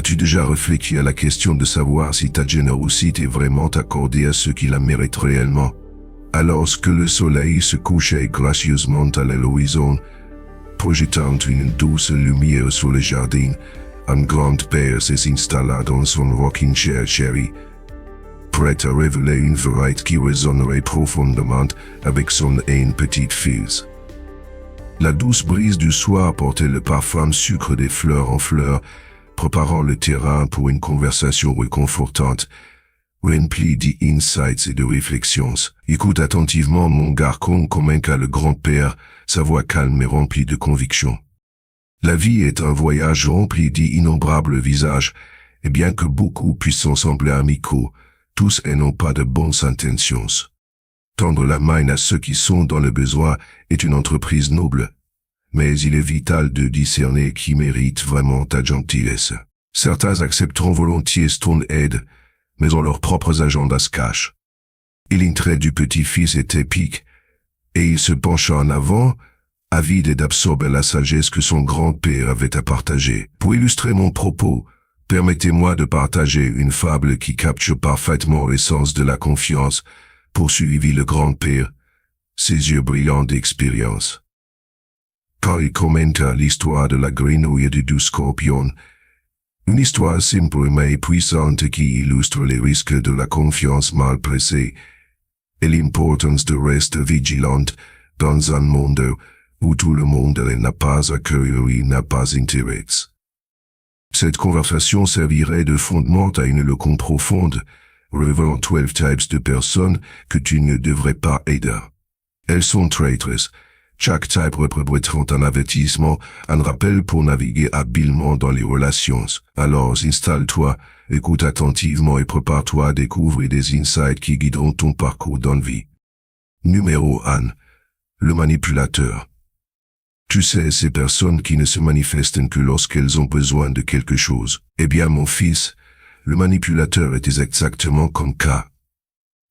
As-tu déjà réfléchi à la question de savoir si ta générosité est vraiment accordée à ceux qui la méritent réellement? Alors que le soleil se couchait gracieusement à l'horizon, projetant une douce lumière sur le jardin, un grand-père s'installa dans son rocking chair chéri, prêt à révéler une vérité qui résonnerait profondément avec son petite fille. La douce brise du soir portait le parfum sucre des fleurs en fleurs, préparant le terrain pour une conversation réconfortante, remplie d'insights et de réflexions. Écoute attentivement mon garçon, commenta le grand-père, sa voix calme et remplie de conviction. La vie est un voyage rempli d'innombrables visages, et bien que beaucoup puissent sembler amicaux, tous n'ont pas de bonnes intentions. Tendre la main à ceux qui sont dans le besoin est une entreprise noble, mais il est vital de discerner qui mérite vraiment ta gentillesse. Certains accepteront volontiers ton aide, mais ont leurs propres agendas cachés. Et l'intérêt du petit-fils est épique, et il se pencha en avant, avide d'absorber la sagesse que son grand-père avait à partager. Pour illustrer mon propos, permettez-moi de partager une fable qui capture parfaitement l'essence de la confiance, poursuivit le grand-père, ses yeux brillants d'expérience. Quand il commenta l'histoire de la grenouille et du scorpion, une histoire simple mais puissante qui illustre les risques de la confiance mal placée et l'importance de rester vigilante dans un monde où tout le monde n'a pas accueil et n'a pas intérêt. Cette conversation servirait de fondement à une leçon profonde, révélant 12 types de personnes que tu ne devrais pas aider. Elles sont traîtresses. Chaque type représente un avertissement, un rappel pour naviguer habilement dans les relations. Alors installe-toi, écoute attentivement et prépare-toi à découvrir des insights qui guideront ton parcours dans la vie. Numéro 1. Le manipulateur. Tu sais, ces personnes qui ne se manifestent que lorsqu'elles ont besoin de quelque chose. Eh bien, mon fils, le manipulateur est exactement comme ça.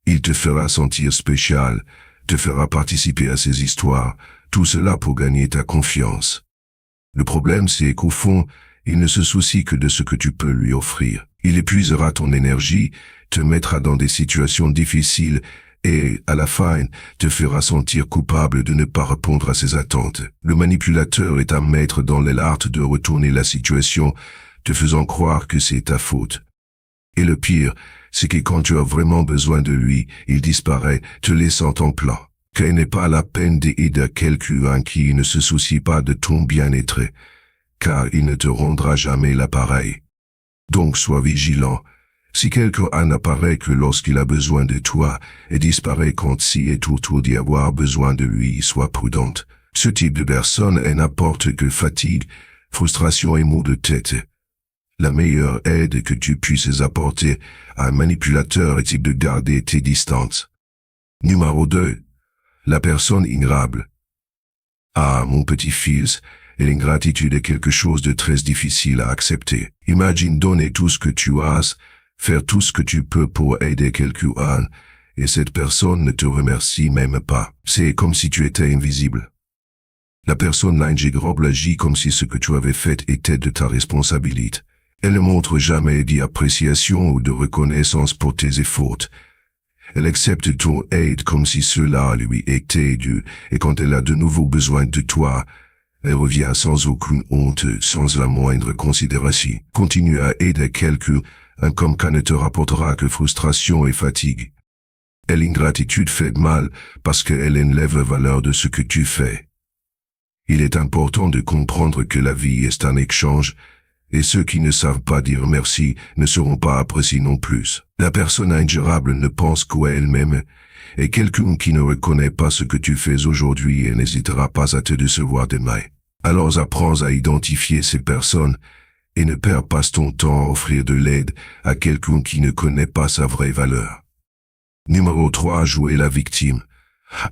Il te fera sentir spécial, te fera participer à ses histoires, tout cela pour gagner ta confiance. Le problème, c'est qu'au fond, il ne se soucie que de ce que tu peux lui offrir. Il épuisera ton énergie, te mettra dans des situations difficiles et, à la fin, te fera sentir coupable de ne pas répondre à ses attentes. Le manipulateur est un maître dans l'art de retourner la situation, te faisant croire que c'est ta faute. Et le pire, c'est que quand tu as vraiment besoin de lui, il disparaît, te laissant en plan. Qu'il n'est pas la peine d'aider quelqu'un qui ne se soucie pas de ton bien-être, car il ne te rendra jamais l'appareil. Donc sois vigilant. Si quelqu'un n'apparaît que lorsqu'il a besoin de toi et disparaît quand si est autour d'y avoir besoin de lui, sois prudente. Ce type de personne n'apporte que fatigue, frustration et maux de tête. La meilleure aide que tu puisses apporter à un manipulateur est de garder tes distances. Numéro 2. La personne ingérable. Ah, mon petit-fils, l'ingratitude est quelque chose de très difficile à accepter. Imagine donner tout ce que tu as, faire tout ce que tu peux pour aider quelqu'un, et cette personne ne te remercie même pas. C'est comme si tu étais invisible. La personne ingérable agit comme si ce que tu avais fait était de ta responsabilité. Elle ne montre jamais d'appréciation ou de reconnaissance pour tes efforts. Elle accepte ton aide comme si cela lui était dû, et quand elle a de nouveau besoin de toi, elle revient sans aucune honte, sans la moindre considération. Continue à aider quelqu'un, comme ça ne te rapportera que frustration et fatigue. Et l'ingratitude fait mal, parce qu'elle enlève la valeur de ce que tu fais. Il est important de comprendre que la vie est un échange, et ceux qui ne savent pas dire merci ne seront pas appréciés non plus. La personne ingérable ne pense qu'à elle-même, et quelqu'un qui ne reconnaît pas ce que tu fais aujourd'hui n'hésitera pas à te décevoir demain. Alors apprends à identifier ces personnes, et ne perds pas ton temps à offrir de l'aide à quelqu'un qui ne connaît pas sa vraie valeur. Numéro 3. Jouer la victime.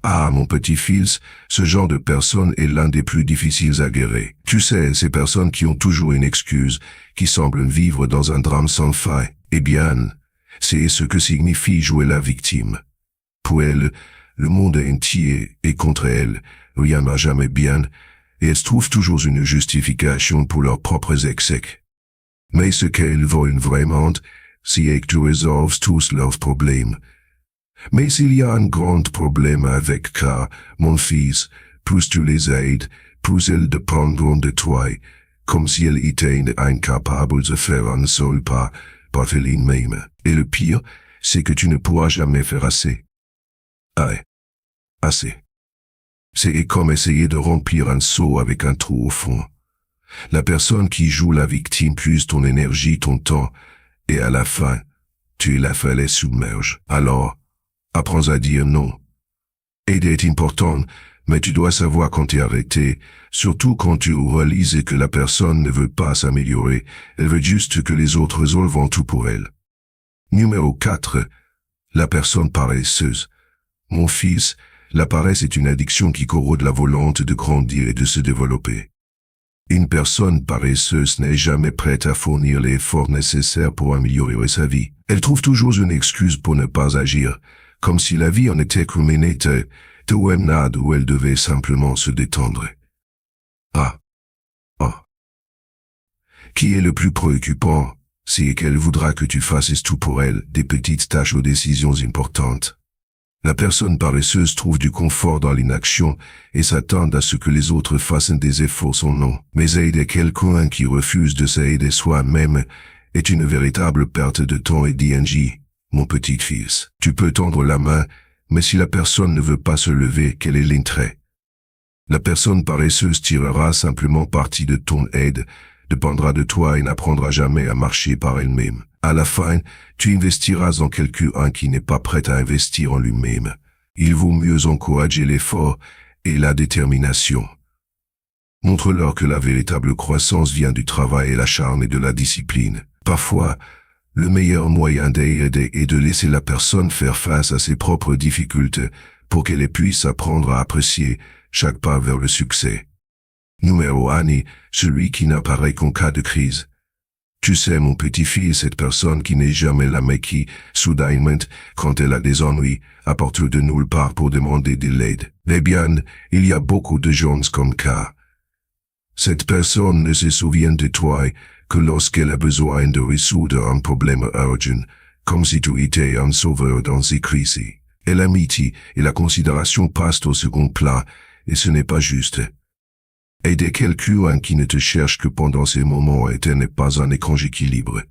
Ah, mon petit-fils, ce genre de personne est l'un des plus difficiles à guérir. Tu sais, ces personnes qui ont toujours une excuse, qui semblent vivre dans un drame sans fin. Eh bien, c'est ce que signifie jouer la victime. Pour elles, le monde entier est contre elles, rien n'a jamais bien, et elles trouvent toujours une justification pour leurs propres excès. Mais ce qu'elles veulent vraiment, c'est que tu résolves tous leurs problèmes. Mais il y a un grand problème avec car, mon fils, plus tu les aides, plus elles dépendront de toi, comme si elles étaient incapables de faire un seul pas par elles-mêmes. Et le pire, c'est que tu ne pourras jamais faire assez. Assez. C'est comme essayer de remplir un seau avec un trou au fond. La personne qui joue la victime puise ton énergie, ton temps, et à la fin, tu la fais les submerge. Alors, apprends à dire non. Aider est important, mais tu dois savoir quand t'es arrêté, surtout quand tu réalises que la personne ne veut pas s'améliorer, elle veut juste que les autres résolvent tout pour elle. Numéro 4. La personne paresseuse. Mon fils, la paresse est une addiction qui corrode la volonté de grandir et de se développer. Une personne paresseuse n'est jamais prête à fournir les efforts nécessaires pour améliorer sa vie. Elle trouve toujours une excuse pour ne pas agir, comme si la vie en était terminée de où elle devait simplement se détendre. Qui est le plus préoccupant, c'est qu'elle voudra que tu fasses tout pour elle, des petites tâches aux décisions importantes. La personne paresseuse trouve du confort dans l'inaction et s'attend à ce que les autres fassent des efforts son nom. Mais aider quelqu'un qui refuse de s'aider soi-même est une véritable perte de temps et d'énergie, mon petit fils. Tu peux tendre la main, mais si la personne ne veut pas se lever, quel est l'intérêt? La personne paresseuse tirera simplement parti de ton aide, dépendra de toi et n'apprendra jamais à marcher par elle-même. À la fin, tu investiras en quelqu'un qui n'est pas prêt à investir en lui-même. Il vaut mieux encourager l'effort et la détermination. Montre-leur que la véritable croissance vient du travail et l'acharnement et de la discipline. Parfois, le meilleur moyen d'aider est de laisser la personne faire face à ses propres difficultés pour qu'elle puisse apprendre à apprécier chaque pas vers le succès. Numéro 1, celui qui n'apparaît qu'en cas de crise. Tu sais, mon petit-fils, cette personne qui n'est jamais là mais qui, soudainement, quand elle a des ennuis, apporte de nulle part pour demander de l'aide. Eh bien, il y a beaucoup de gens comme ça. Cette personne ne se souvient de toi que lorsqu'elle a besoin de résoudre un problème urgent, comme si tu étais un sauveur dans ces crises. Et l'amitié et la considération passent au second plan, et ce n'est pas juste. Aider quelqu'un qui ne te cherche que pendant ces moments n'est pas un étrange équilibre.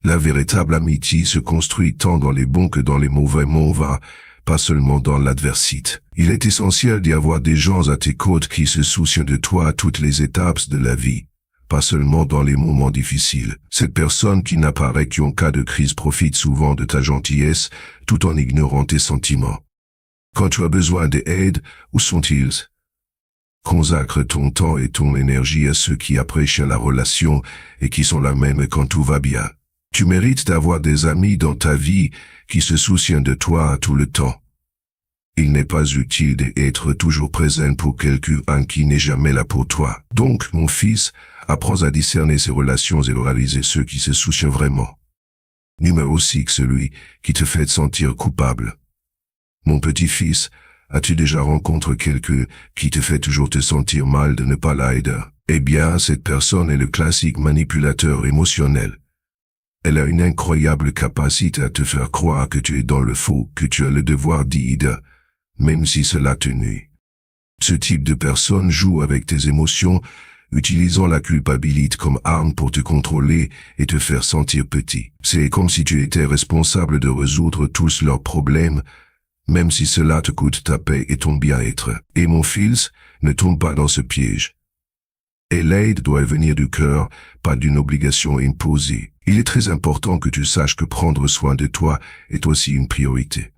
La véritable amitié se construit tant dans les bons que dans les mauvais moments, pas seulement dans l'adversité. Il est essentiel d'y avoir des gens à tes côtés qui se soucient de toi à toutes les étapes de la vie, pas seulement dans les moments difficiles. Cette personne qui n'apparaît qu'en cas de crise profite souvent de ta gentillesse, tout en ignorant tes sentiments. Quand tu as besoin d'aide, où sont-ils? Consacre ton temps et ton énergie à ceux qui apprécient la relation et qui sont là même quand tout va bien. Tu mérites d'avoir des amis dans ta vie qui se soucient de toi tout le temps. Il n'est pas utile d'être toujours présent pour quelqu'un qui n'est jamais là pour toi. Donc, mon fils, apprends à discerner ces relations et réaliser ceux qui se soucient vraiment. Numéro 6, celui qui te fait sentir coupable. Mon petit-fils, as-tu déjà rencontré quelqu'un qui te fait toujours te sentir mal de ne pas l'aider? Eh bien, cette personne est le classique manipulateur émotionnel. Elle a une incroyable capacité à te faire croire que tu es dans le faux, que tu as le devoir d'aider, même si cela te nuit. Ce type de personne joue avec tes émotions, utilisant la culpabilité comme arme pour te contrôler et te faire sentir petit. C'est comme si tu étais responsable de résoudre tous leurs problèmes, même si cela te coûte ta paix et ton bien-être. Et mon fils, ne tombe pas dans ce piège. Et l'aide doit venir du cœur, pas d'une obligation imposée. Il est très important que tu saches que prendre soin de toi est aussi une priorité.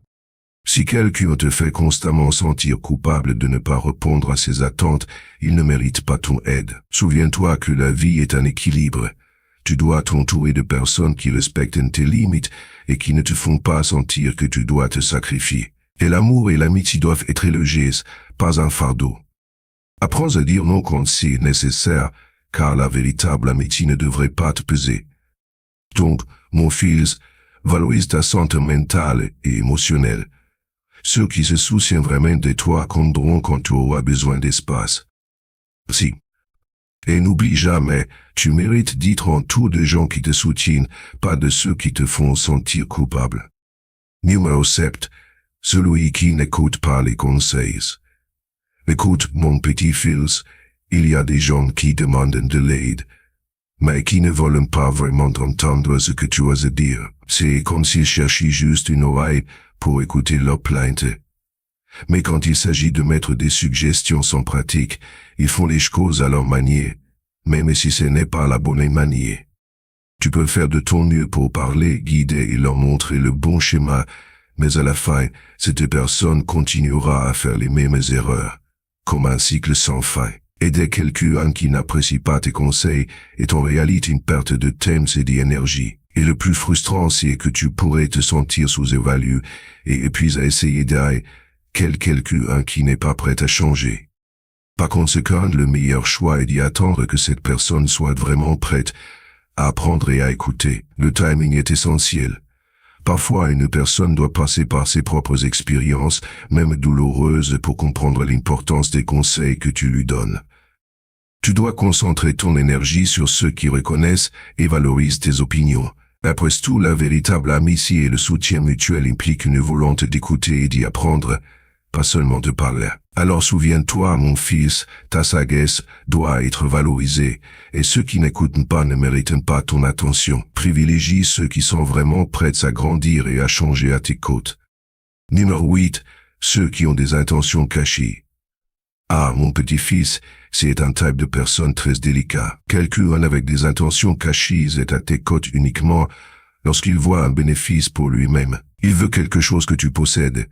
Si quelqu'un te fait constamment sentir coupable de ne pas répondre à ses attentes, il ne mérite pas ton aide. Souviens-toi que la vie est un équilibre. Tu dois t'entourer de personnes qui respectent tes limites et qui ne te font pas sentir que tu dois te sacrifier. Et l'amour et l'amitié doivent être élogiés, pas un fardeau. Apprends à dire non quand c'est nécessaire, car la véritable amitié ne devrait pas te peser. Donc, mon fils, valorise ta santé mentale et émotionnelle. Ceux qui se soucient vraiment de toi compteront quand tu auras besoin d'espace. Si Et n'oublie jamais, tu mérites d'être entouré de gens qui te soutiennent, pas de ceux qui te font sentir coupable. Numéro 7. Celui qui n'écoute pas les conseils. Écoute, mon petit fils, il y a des gens qui demandent de l'aide, mais qui ne veulent pas vraiment entendre ce que tu as à dire. C'est comme s'ils cherchaient juste une oreille pour écouter leurs plaintes. Mais quand il s'agit de mettre des suggestions en pratique, ils font les choses à leur manière, même si ce n'est pas la bonne manière. Tu peux faire de ton mieux pour parler, guider et leur montrer le bon schéma, mais à la fin, cette personne continuera à faire les mêmes erreurs, comme un cycle sans fin. Aider quelqu'un qui n'apprécie pas tes conseils est en réalité une perte de temps et d'énergie. Et le plus frustrant, c'est que tu pourrais te sentir sous-évalué et puis à essayer d'aider quelqu'un qui n'est pas prêt à changer. Par conséquent, le meilleur choix est d'y attendre que cette personne soit vraiment prête à apprendre et à écouter. Le timing est essentiel. Parfois, une personne doit passer par ses propres expériences, même douloureuses, pour comprendre l'importance des conseils que tu lui donnes. Tu dois concentrer ton énergie sur ceux qui reconnaissent et valorisent tes opinions. Après tout, la véritable amitié et le soutien mutuel impliquent une volonté d'écouter et d'y apprendre, pas seulement de parler. Alors souviens-toi, mon fils, ta sagesse doit être valorisée, et ceux qui n'écoutent pas ne méritent pas ton attention. Privilégie ceux qui sont vraiment prêts à grandir et à changer à tes côtés. Numéro 8. Ceux qui ont des intentions cachées. Ah, mon petit-fils, c'est un type de personne très délicat. Quelqu'un avec des intentions cachées est à tes côtés uniquement lorsqu'il voit un bénéfice pour lui-même. Il veut quelque chose que tu possèdes.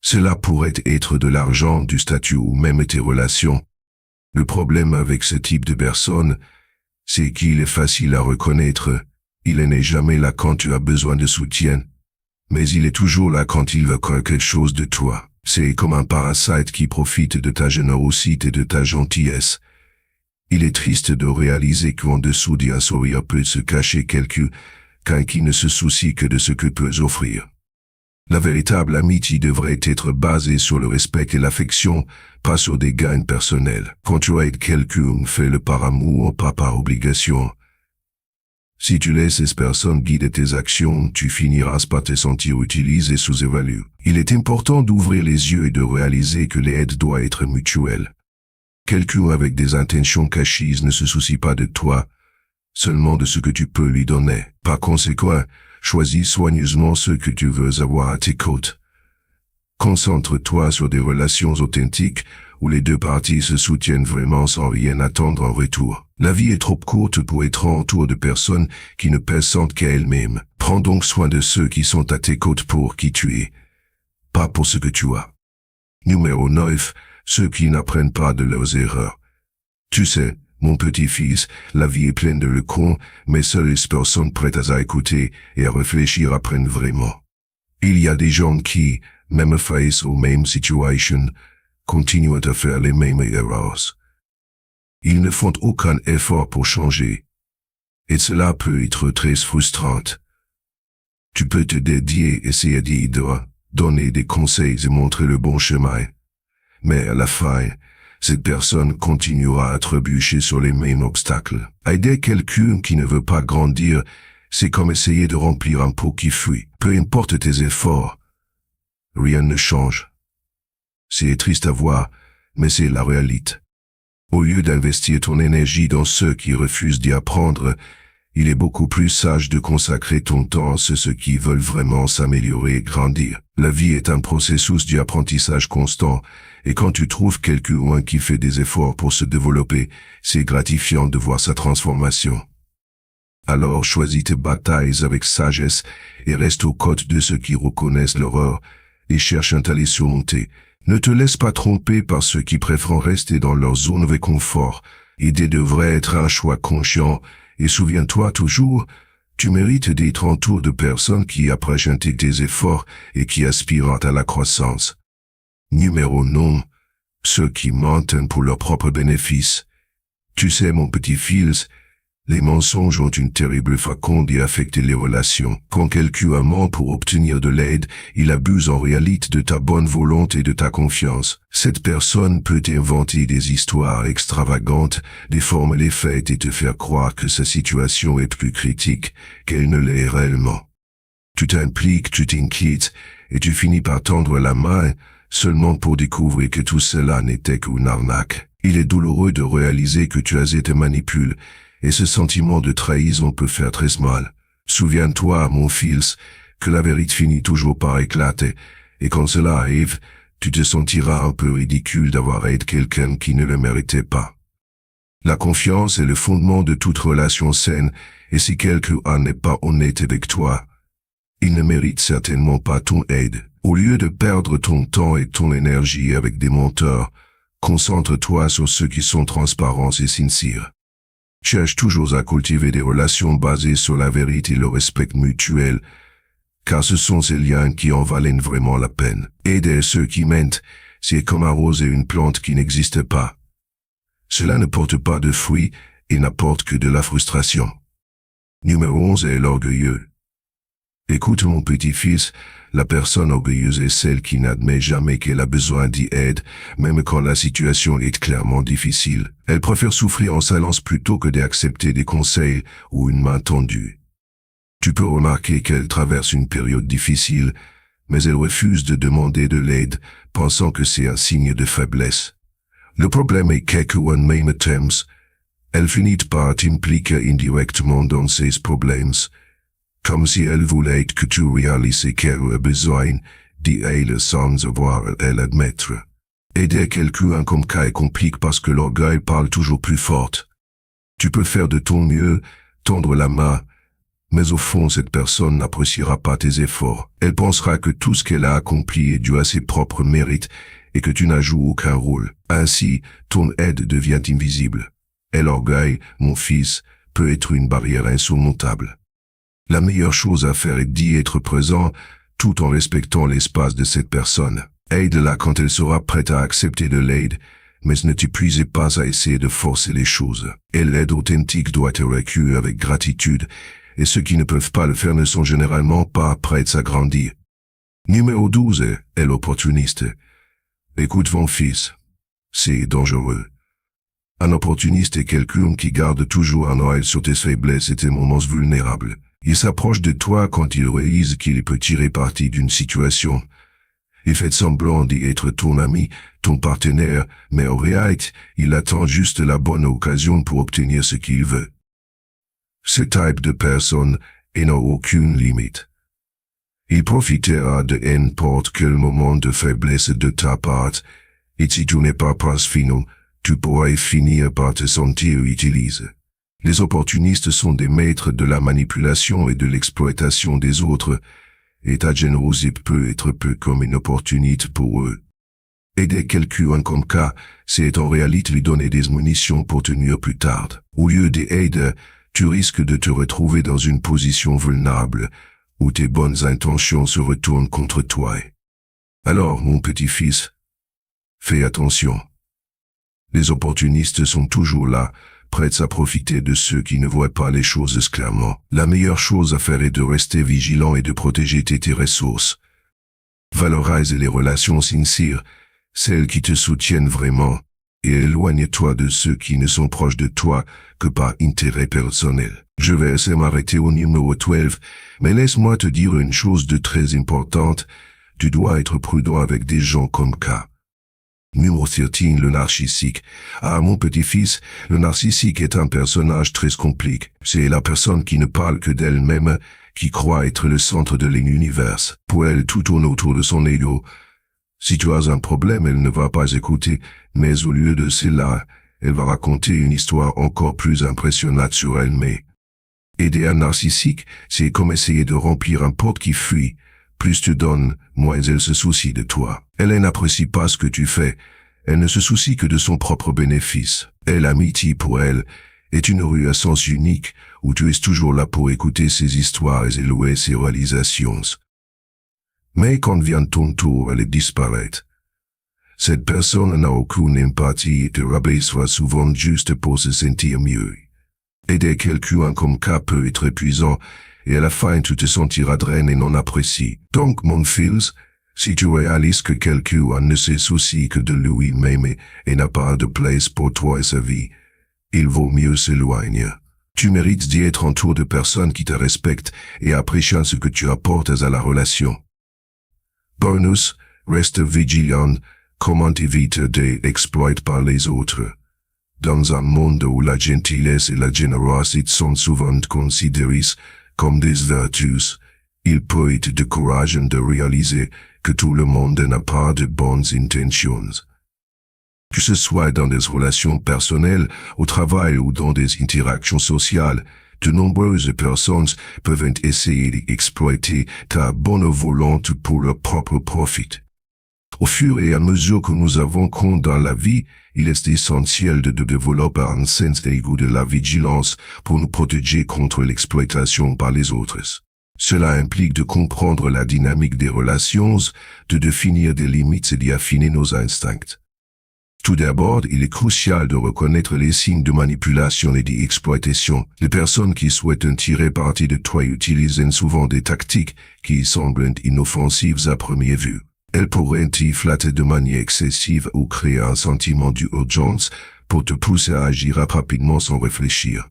Cela pourrait être de l'argent, du statut ou même tes relations. Le problème avec ce type de personne, c'est qu'il est facile à reconnaître. Il n'est jamais là quand tu as besoin de soutien, mais il est toujours là quand il veut quelque chose de toi. C'est comme un parasite qui profite de ta générosité et de ta gentillesse. Il est triste de réaliser qu'en dessous d'un sourire peut se cacher quelqu'un qui ne se soucie que de ce que peut offrir. La véritable amitié devrait être basée sur le respect et l'affection, pas sur des gains personnels. Quand tu aides quelqu'un, fais-le par amour, pas par obligation. Si tu laisses ces personnes guider tes actions, tu finiras par te sentir utilisé et sous-évalué. Il est important d'ouvrir les yeux et de réaliser que l'aide doit être mutuelle. Quelqu'un avec des intentions cachées ne se soucie pas de toi, seulement de ce que tu peux lui donner. Par conséquent, choisis soigneusement ce que tu veux avoir à tes côtés. Concentre-toi sur des relations authentiques où les deux parties se soutiennent vraiment sans rien attendre en retour. La vie est trop courte pour être entouré de personnes qui ne pensent qu'à elles-mêmes. Prends donc soin de ceux qui sont à tes côtés pour qui tu es, pas pour ce que tu as. Numéro 9. Ceux qui n'apprennent pas de leurs erreurs. Tu sais, mon petit-fils, la vie est pleine de cons, mais seules les personnes prêtes à écouter et à réfléchir apprennent vraiment. Il y a des gens qui, même face aux mêmes situations, continuent à faire les mêmes erreurs. Ils ne font aucun effort pour changer. Et cela peut être très frustrant. Tu peux te dédier, essayer d'aider, donner des conseils et montrer le bon chemin. Mais à la fin, cette personne continuera à trébucher sur les mêmes obstacles. Aider quelqu'un qui ne veut pas grandir, c'est comme essayer de remplir un pot qui fuit. Peu importe tes efforts, rien ne change. C'est triste à voir, mais c'est la réalité. Au lieu d'investir ton énergie dans ceux qui refusent d'y apprendre, il est beaucoup plus sage de consacrer ton temps à ceux qui veulent vraiment s'améliorer et grandir. La vie est un processus d'apprentissage constant, et quand tu trouves quelqu'un qui fait des efforts pour se développer, c'est gratifiant de voir sa transformation. Alors choisis tes batailles avec sagesse et reste aux côtés de ceux qui reconnaissent l'erreur et cherchent à les surmonter. Ne te laisse pas tromper par ceux qui préfèrent rester dans leur zone de confort. Aider devrait être un choix conscient, et souviens-toi toujours, tu mérites d'être entouré de personnes qui apprécient tes efforts et qui aspirent à la croissance. Numéro 9. Ceux qui mentent pour leur propre bénéfice. Tu sais, mon petit fils, Les mensonges ont une terrible façon d'y affecter les relations. Quand quelqu'un ment pour obtenir de l'aide, il abuse en réalité de ta bonne volonté et de ta confiance. Cette personne peut inventer des histoires extravagantes, déformer les faits et te faire croire que sa situation est plus critique qu'elle ne l'est réellement. Tu t'impliques, tu t'inquiètes, et tu finis par tendre la main, seulement pour découvrir que tout cela n'était qu'une arnaque. Il est douloureux de réaliser que tu as été manipulé, et ce sentiment de trahison peut faire très mal. Souviens-toi, mon fils, que la vérité finit toujours par éclater, et quand cela arrive, tu te sentiras un peu ridicule d'avoir aidé quelqu'un qui ne le méritait pas. La confiance est le fondement de toute relation saine, et si quelqu'un n'est pas honnête avec toi, il ne mérite certainement pas ton aide. Au lieu de perdre ton temps et ton énergie avec des menteurs, concentre-toi sur ceux qui sont transparents et sincères. Cherche toujours à cultiver des relations basées sur la vérité et le respect mutuel, car ce sont ces liens qui en valent vraiment la peine. Aider ceux qui mentent, c'est comme arroser une plante qui n'existe pas. Cela ne porte pas de fruits et n'apporte que de la frustration. Numéro 11 est l'orgueilleux. Écoute mon petit-fils, la personne orgueilleuse est celle qui n'admet jamais qu'elle a besoin d'aide, même quand la situation est clairement difficile. Elle préfère souffrir en silence plutôt que d'accepter des conseils ou une main tendue. Tu peux remarquer qu'elle traverse une période difficile, mais elle refuse de demander de l'aide, pensant que c'est un signe de faiblesse. Le problème est qu'en même temps, elle finit par t'impliquer indirectement dans ces problèmes, comme si elle voulait que tu réalises qu'elle a besoin d'aide sans avoir à l'admettre. Aider quelqu'un comme ça est compliqué parce que l'orgueil parle toujours plus fort. Tu peux faire de ton mieux, tendre la main, mais au fond cette personne n'appréciera pas tes efforts. Elle pensera que tout ce qu'elle a accompli est dû à ses propres mérites et que tu n'as joué aucun rôle. Ainsi, ton aide devient invisible. Et l'orgueil, mon fils, peut être une barrière insurmontable. La meilleure chose à faire est d'y être présent, tout en respectant l'espace de cette personne. Aide-la quand elle sera prête à accepter de l'aide, mais ne t'épuisez pas à essayer de forcer les choses. Et l'aide authentique doit être reçue avec gratitude, et ceux qui ne peuvent pas le faire ne sont généralement pas prêts à grandir. Numéro 12 est l'opportuniste. Écoute mon fils, c'est dangereux. Un opportuniste est quelqu'un qui garde toujours un œil sur tes faiblesses et tes moments vulnérables. Il s'approche de toi quand il réalise qu'il peut tirer parti d'une situation. Il fait semblant d'y être ton ami, ton partenaire, mais en réalité, il attend juste la bonne occasion pour obtenir ce qu'il veut. Ce type de personne n'a aucune limite. Il profitera de n'importe quel moment de faiblesse de ta part, et si tu n'es pas passe final, tu pourrais finir par te sentir utilisé. Les opportunistes sont des maîtres de la manipulation et de l'exploitation des autres, et ta générosité peut être peu comme une opportunité pour eux. Aider quelqu'un comme ça, c'est en réalité lui donner des munitions pour tenir plus tard. Au lieu d'aider, tu risques de te retrouver dans une position vulnérable, où tes bonnes intentions se retournent contre toi. Alors, mon petit-fils, fais attention. Les opportunistes sont toujours là, prêts à profiter de ceux qui ne voient pas les choses clairement. La meilleure chose à faire est de rester vigilant et de protéger tes ressources. Valorise les relations sincères, celles qui te soutiennent vraiment, et éloigne-toi de ceux qui ne sont proches de toi que par intérêt personnel. Je vais essayer m'arrêter au numéro 12, mais laisse-moi te dire une chose de très importante, tu dois être prudent avec des gens comme ça. Numéro 13, le narcissique. Ah, mon petit-fils, le narcissique est un personnage très compliqué. C'est la personne qui ne parle que d'elle-même, qui croit être le centre de l'univers. Pour elle, tout tourne autour de son ego. Si tu as un problème, elle ne va pas écouter, mais au lieu de cela, elle va raconter une histoire encore plus impressionnante sur elle-même. Aider un narcissique, c'est comme essayer de remplir un pot qui fuit. Plus tu donnes, moins elle se soucie de toi. Elle n'apprécie pas ce que tu fais. Elle ne se soucie que de son propre bénéfice. Et l'amitié pour elle est une rue à sens unique où tu es toujours là pour écouter ses histoires et louer ses réalisations. Mais quand vient ton tour, elle disparaît. Cette personne n'a aucune empathie et te rabaisse souvent juste pour se sentir mieux. Aider quelqu'un comme cas peut être épuisant, et à la fin tu te sentiras drainé et non apprécié. Donc mon fils, si tu réalises que quelqu'un ne se soucie que de lui-même et n'a pas de place pour toi et sa vie, il vaut mieux s'éloigner. Tu mérites d'y être entouré de personnes qui te respectent et apprécient ce que tu apportes à la relation. Bonus, reste vigilant, comment éviter d'être exploité par les autres. Dans un monde où la gentillesse et la générosité sont souvent considérées comme des vertus, il peut être décourageant de réaliser que tout le monde n'a pas de bonnes intentions. Que ce soit dans des relations personnelles, au travail ou dans des interactions sociales, de nombreuses personnes peuvent essayer d'exploiter ta bonne volonté pour leur propre profit. Au fur et à mesure que nous avançons dans la vie, il est essentiel de développer un sens aigu de la vigilance pour nous protéger contre l'exploitation par les autres. Cela implique de comprendre la dynamique des relations, de définir des limites et d'affiner nos instincts. Tout d'abord, il est crucial de reconnaître les signes de manipulation et d'exploitation. Les personnes qui souhaitent en tirer parti de toi utilisent souvent des tactiques qui semblent inoffensives à première vue. Elles pourraient t'y flatter de manière excessive ou créer un sentiment d'urgence pour te pousser à agir rapidement sans réfléchir.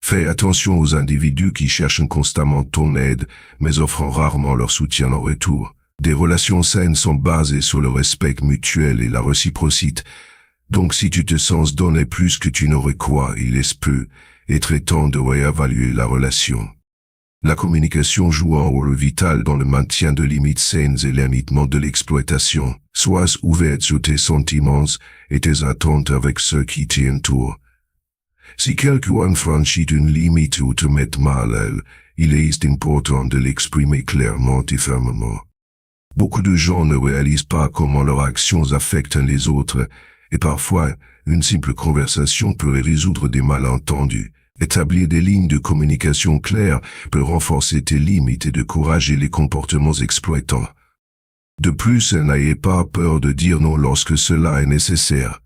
Fais attention aux individus qui cherchent constamment ton aide, mais offrent rarement leur soutien en retour. Des relations saines sont basées sur le respect mutuel et la réciprocité. Donc si tu te sens donner plus que tu n'aurais quoi, il est peu, être temps de réévaluer la relation. La communication joue un rôle vital dans le maintien de limites saines et limitement de l'exploitation. Sois ouvert sur tes sentiments et tes attentes avec ceux qui t'entourent. Si quelqu'un franchit une limite ou te met mal à elle, il est important de l'exprimer clairement et fermement. Beaucoup de gens ne réalisent pas comment leurs actions affectent les autres, et parfois, une simple conversation peut résoudre des malentendus. Établir des lignes de communication claires peut renforcer tes limites et décourager les comportements exploitants. De plus, n'ayez pas peur de dire non lorsque cela est nécessaire.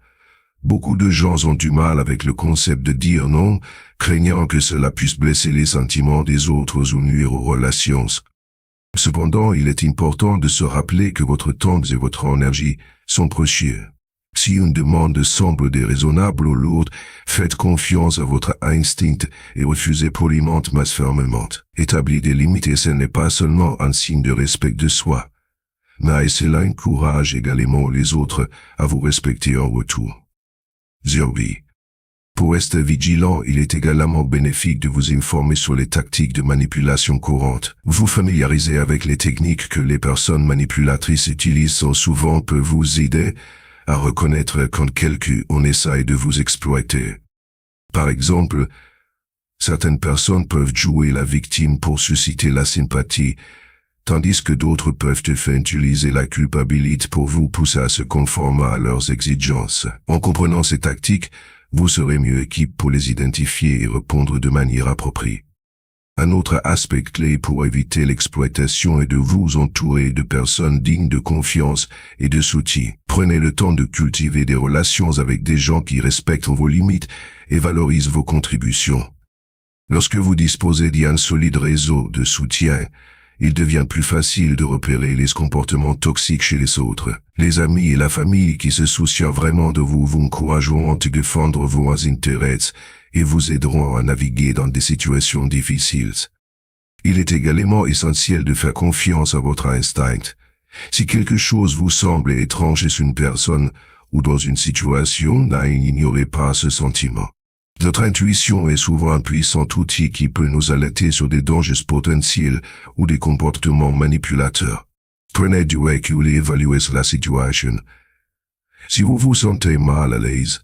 Beaucoup de gens ont du mal avec le concept de dire non, craignant que cela puisse blesser les sentiments des autres ou nuire aux relations. Cependant, il est important de se rappeler que votre temps et votre énergie sont précieux. Si une demande semble déraisonnable ou lourde, faites confiance à votre instinct et refusez poliment mais fermement. Établir des limites et ce n'est pas seulement un signe de respect de soi, mais cela encourage également les autres à vous respecter en retour. 0. Pour rester vigilant, il est également bénéfique de vous informer sur les tactiques de manipulation courantes. Vous familiariser avec les techniques que les personnes manipulatrices utilisent souvent peut vous aider à reconnaître quand quelqu'un essaie de vous exploiter. Par exemple, certaines personnes peuvent jouer la victime pour susciter la sympathie, tandis que d'autres peuvent te faire utiliser la culpabilité pour vous pousser à se conformer à leurs exigences. En comprenant ces tactiques, vous serez mieux équipé pour les identifier et répondre de manière appropriée. Un autre aspect clé pour éviter l'exploitation est de vous entourer de personnes dignes de confiance et de soutien. Prenez le temps de cultiver des relations avec des gens qui respectent vos limites et valorisent vos contributions. Lorsque vous disposez d'un solide réseau de soutien, il devient plus facile de repérer les comportements toxiques chez les autres. Les amis et la famille qui se soucient vraiment de vous encourageront à défendre vos intérêts et vous aideront à naviguer dans des situations difficiles. Il est également essentiel de faire confiance à votre instinct. Si quelque chose vous semble étrange chez une personne ou dans une situation, n'ignorez pas ce sentiment. Notre intuition est souvent un puissant outil qui peut nous alerter sur des dangers potentiels ou des comportements manipulateurs. Prenez du recul et évaluez la situation. Si vous vous sentez mal à l'aise,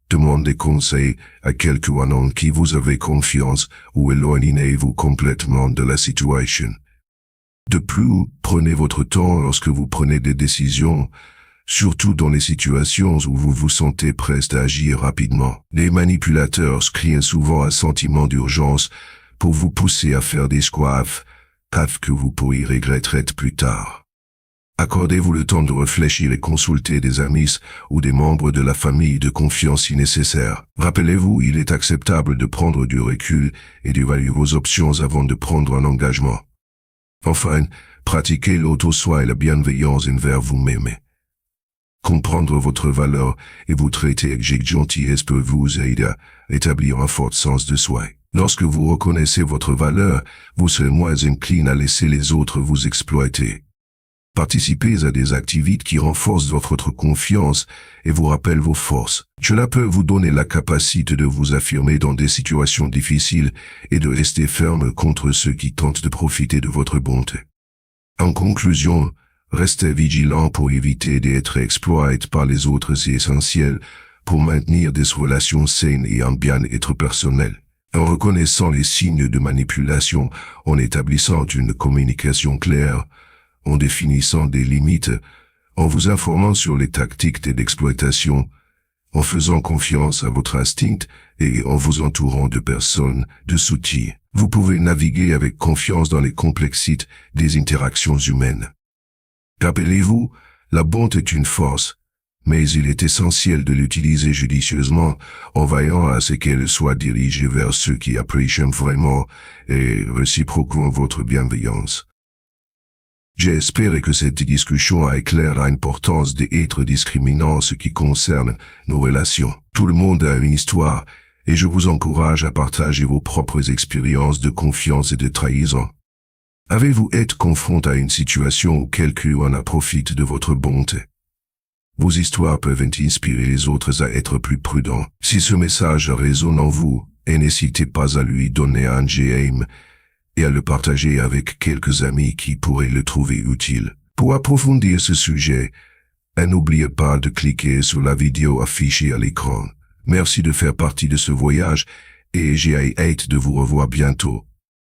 demandez conseil à quelqu'un en qui vous avez confiance ou éloignez-vous complètement de la situation. De plus, prenez votre temps lorsque vous prenez des décisions, surtout dans les situations où vous vous sentez prêt à agir rapidement. Les manipulateurs créent souvent un sentiment d'urgence pour vous pousser à faire des choix que vous pourriez regretter plus tard. Accordez-vous le temps de réfléchir et consulter des amis ou des membres de la famille de confiance si nécessaire. Rappelez-vous, il est acceptable de prendre du recul et d'évaluer vos options avant de prendre un engagement. Enfin, pratiquez l'auto-soin et la bienveillance envers vous-même. Comprendre votre valeur et vous traiter avec gentillesse peut vous aider à établir un fort sens de soi. Lorsque vous reconnaissez votre valeur, vous serez moins incline à laisser les autres vous exploiter. Participez à des activités qui renforcent votre confiance et vous rappellent vos forces. Cela peut vous donner la capacité de vous affirmer dans des situations difficiles et de rester ferme contre ceux qui tentent de profiter de votre bonté. En conclusion, restez vigilant pour éviter d'être exploité par les autres, c'est essentiel pour maintenir des relations saines et un bien-être personnel. En reconnaissant les signes de manipulation, en établissant une communication claire, en définissant des limites, en vous informant sur les tactiques d'exploitation, en faisant confiance à votre instinct et en vous entourant de personnes de soutien, vous pouvez naviguer avec confiance dans les complexités des interactions humaines. Rappelez-vous, la bonté est une force, mais il est essentiel de l'utiliser judicieusement en veillant à ce qu'elle soit dirigée vers ceux qui apprécient vraiment et réciproquement votre bienveillance. J'espère que cette discussion éclaire l'importance d'être discriminant en ce qui concerne nos relations. Tout le monde a une histoire et je vous encourage à partager vos propres expériences de confiance et de trahison. Avez-vous été confronté à une situation où quelqu'un en a profité de votre bonté? Vos histoires peuvent inspirer les autres à être plus prudents. Si ce message résonne en vous, n'hésitez pas à lui donner un j'aime et à le partager avec quelques amis qui pourraient le trouver utile. Pour approfondir ce sujet, n'oubliez pas de cliquer sur la vidéo affichée à l'écran. Merci de faire partie de ce voyage et j'ai hâte de vous revoir bientôt.